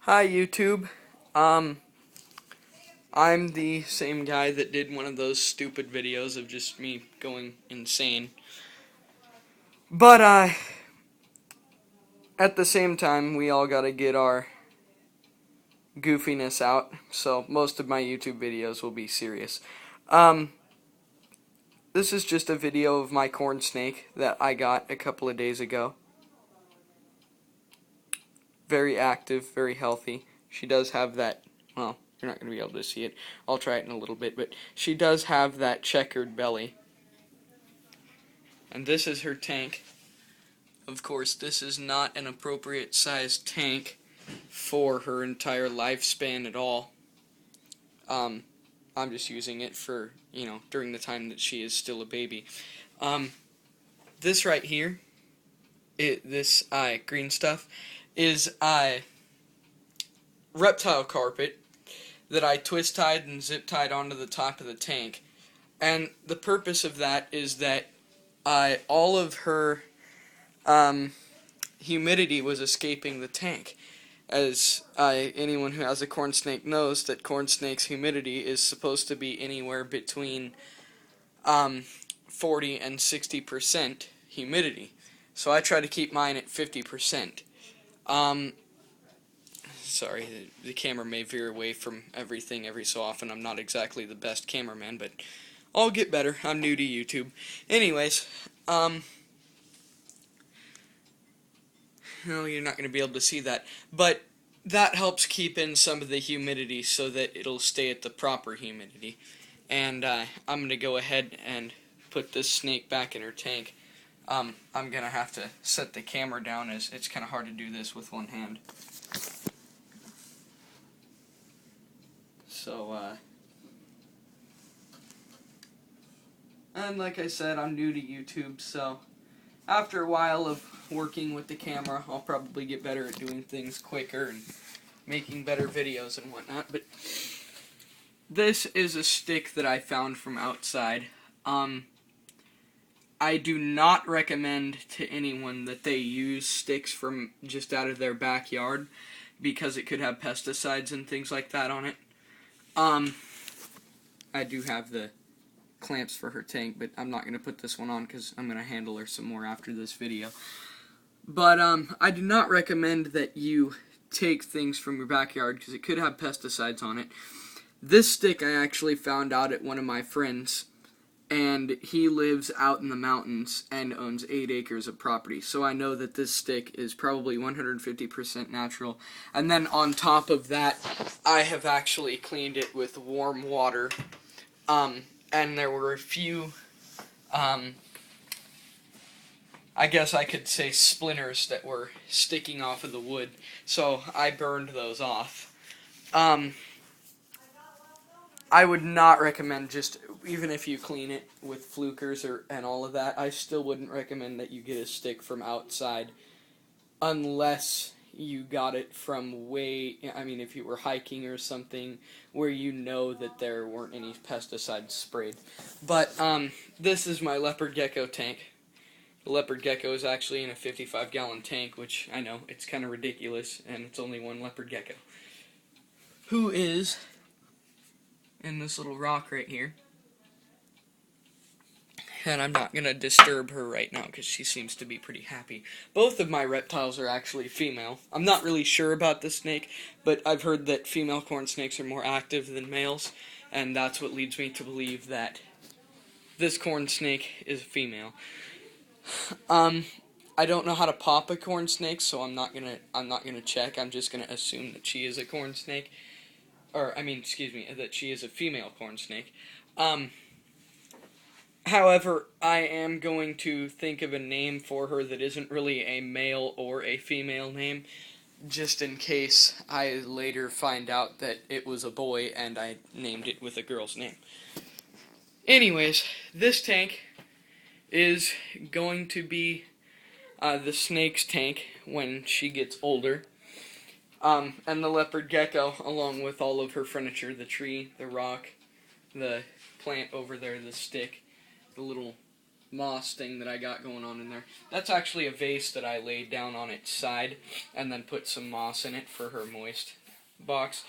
Hi YouTube. Um, I'm the same guy that did one of those stupid videos of just me going insane. But at the same time, we all gotta get our goofiness out, so most of my YouTube videos will be serious. Um, this is just a video of my corn snake that I got a couple of days ago. Very active, very healthy. She does have that, well, you're not going to be able to see it. I'll try it in a little bit, but she does have that checkered belly. And this is her tank. Of course, this is not an appropriate sized tank for her entire lifespan at all. I'm just using it for, during the time that she is still a baby. This right here, this green stuff, is reptile carpet that I twist tied and zip tied onto the top of the tank. And the purpose of that is that all of her humidity was escaping the tank. As anyone who has a corn snake knows, that corn snake's humidity is supposed to be anywhere between 40 and 60% humidity. So I try to keep mine at 50%. Sorry, the camera may veer away from everything every so often. I'm not exactly the best cameraman, but I'll get better. I'm new to YouTube. Anyways, no, you're not going to be able to see that. But that helps keep in some of the humidity so that it'll stay at the proper humidity. And I'm going to go ahead and put this snake back in her tank. I'm going to have to set the camera down as it's kind of hard to do this with one hand. So, and like I said, I'm new to YouTube, so after a while of working with the camera, I'll probably get better at doing things quicker and making better videos and whatnot. But this is a stick that I found from outside. I do not recommend to anyone that they use sticks from just out of their backyard because it could have pesticides and things like that on it. I do have the clamps for her tank, but I'm not going to put this one on because I'm going to handle her some more after this video. But I do not recommend that you take things from your backyard because it could have pesticides on it. This stick I actually found out at one of my friends, and he lives out in the mountains and owns 8 acres of property. So I know that this stick is probably 150% natural. And then on top of that, I have actually cleaned it with warm water. And there were a few, I guess I could say splinters that were sticking off of the wood. So I burned those off. I would not recommend just, even if you clean it with flukers and all of that, I still wouldn't recommend that you get a stick from outside unless you got it from if you were hiking or something where you know that there weren't any pesticides sprayed. But this is my leopard gecko tank. The leopard gecko is actually in a 55-gallon tank, which I know, it's kind of ridiculous, and it's only one leopard gecko, who is in this little rock right here. And I'm not going to disturb her right now because she seems to be pretty happy. Both of my reptiles are actually female. I'm not really sure about this snake, but I've heard that female corn snakes are more active than males, and that's what leads me to believe that this corn snake is female. I don't know how to pop a corn snake, so I'm not gonna check. I'm just gonna assume that she is a corn snake. That she is a female corn snake. However, I am going to think of a name for her that isn't really a male or a female name, just in case I later find out that it was a boy and I named it with a girl's name. Anyways, this tank is going to be the snake's tank when she gets older. And the leopard gecko, along with all of her furniture, the tree, the rock, the plant over there, the stick, the little moss thing that I got going on in there. That's actually a vase that I laid down on its side and then put some moss in it for her moist box.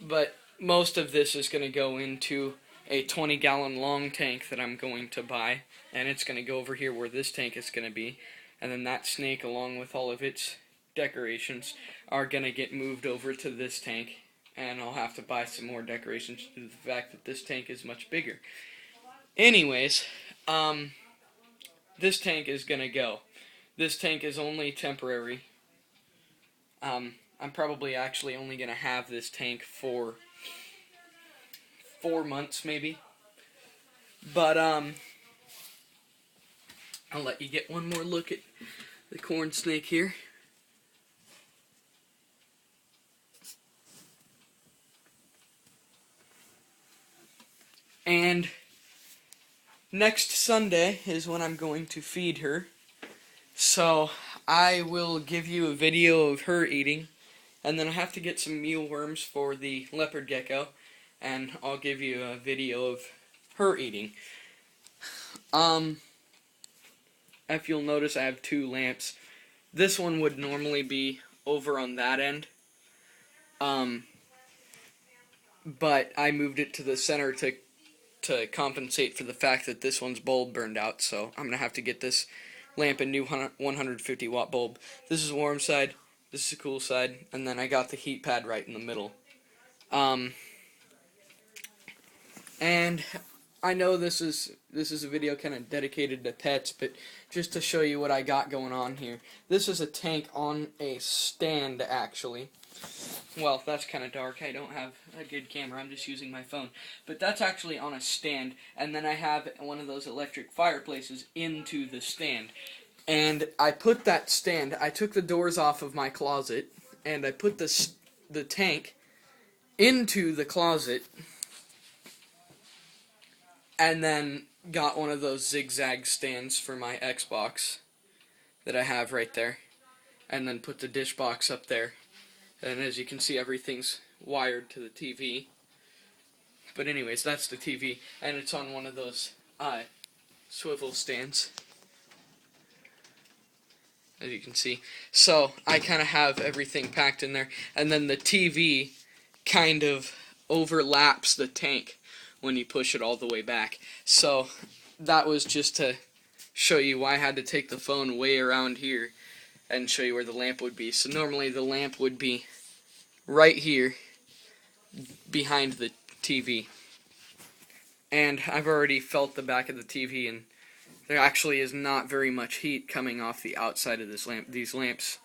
But most of this is going to go into a 20-gallon long tank that I'm going to buy, and it's going to go over here where this tank is going to be, and then that snake along with all of its decorations are going to get moved over to this tank, and I'll have to buy some more decorations due to the fact that this tank is much bigger. Anyways, this tank is going to go. This tank is only temporary. I'm probably actually only going to have this tank for 4 months maybe. But I'll let you get one more look at the corn snake here. And next Sunday is when I'm going to feed her. So I will give you a video of her eating, and then I have to get some mealworms for the leopard gecko, and I'll give you a video of her eating. If you'll notice, I have 2 lamps. This one would normally be over on that end, but I moved it to the center to compensate for the fact that this one's bulb burned out, so I'm going to have to get this lamp a new 150 watt bulb. This is warm side, this is cool side, and then I got the heat pad right in the middle. And I know this is a video kind of dedicated to pets, but just to show you what I got going on here. This is a tank on a stand, actually. Well, that's kind of dark. I don't have a good camera. I'm just using my phone. But that's actually on a stand, and then I have one of those electric fireplaces into the stand. And I put that stand, I took the doors off of my closet, and I put the tank into the closet, and then got one of those zigzag stands for my Xbox that I have right there, and then put the dish box up there. And as you can see, everything's wired to the TV. But anyways, that's the TV, and it's on one of those swivel stands, as you can see. So I kind of have everything packed in there, and then the TV kind of overlaps the tank when you push it all the way back. So that was just to show you why I had to take the phone way around here and show you where the lamp would be. So normally the lamp would be right here behind the TV. And I've already felt the back of the TV, and there actually is not very much heat coming off the outside of this lamp. These lamps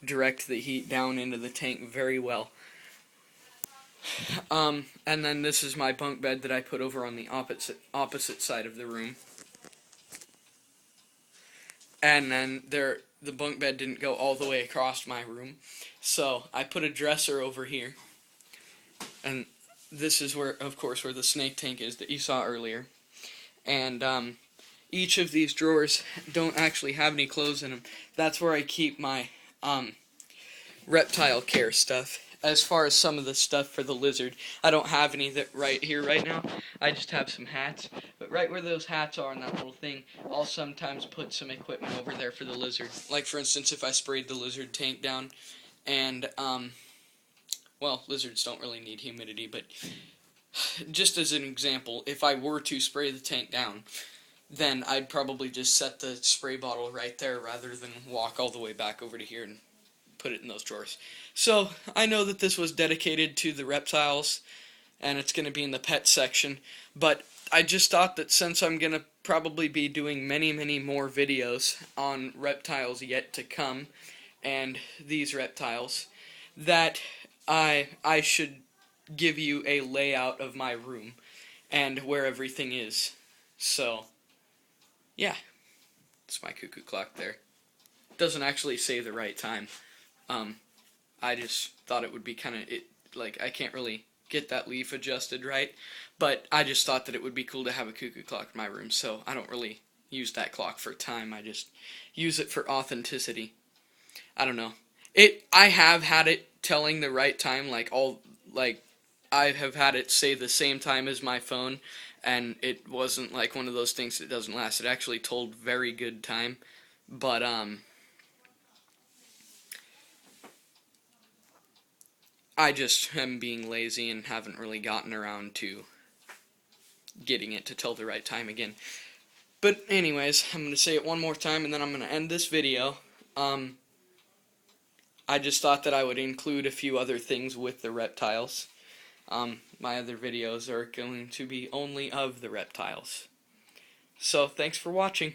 direct the heat down into the tank very well. And then this is my bunk bed that I put over on the opposite side of the room. And then the bunk bed didn't go all the way across my room, so I put a dresser over here. And this is where, of course, where the snake tank is that you saw earlier. And each of these drawers don't actually have any clothes in them. That's where I keep my reptile care stuff. As far as some of the stuff for the lizard, I don't have any that right here right now. I just have some hats. But right where those hats are in that little thing, I'll sometimes put some equipment over there for the lizard. Like, for instance, if I sprayed the lizard tank down, and, well, lizards don't really need humidity, but just as an example, if I were to spray the tank down, then I'd probably just set the spray bottle right there rather than walk all the way back over to here and put it in those drawers. So I know that this was dedicated to the reptiles, and it's going to be in the pet section, but I just thought that since I'm going to probably be doing many more videos on reptiles yet to come, and these reptiles, that I should give you a layout of my room and where everything is. So yeah, it's my cuckoo clock there. It doesn't actually say the right time. I just thought it would be kind of, like, I can't really get that leaf adjusted right, but I just thought that it would be cool to have a cuckoo clock in my room, so I don't really use that clock for time. I just use it for authenticity. I don't know. I have had it telling the right time, I have had it say the same time as my phone, and it wasn't like one of those things that doesn't last. It actually told very good time, but I just am being lazy and haven't really gotten around to getting it to tell the right time again. But anyways, I'm going to say it one more time and then I'm going to end this video. I just thought that I would include a few other things with the reptiles. My other videos are going to be only of the reptiles. So, thanks for watching.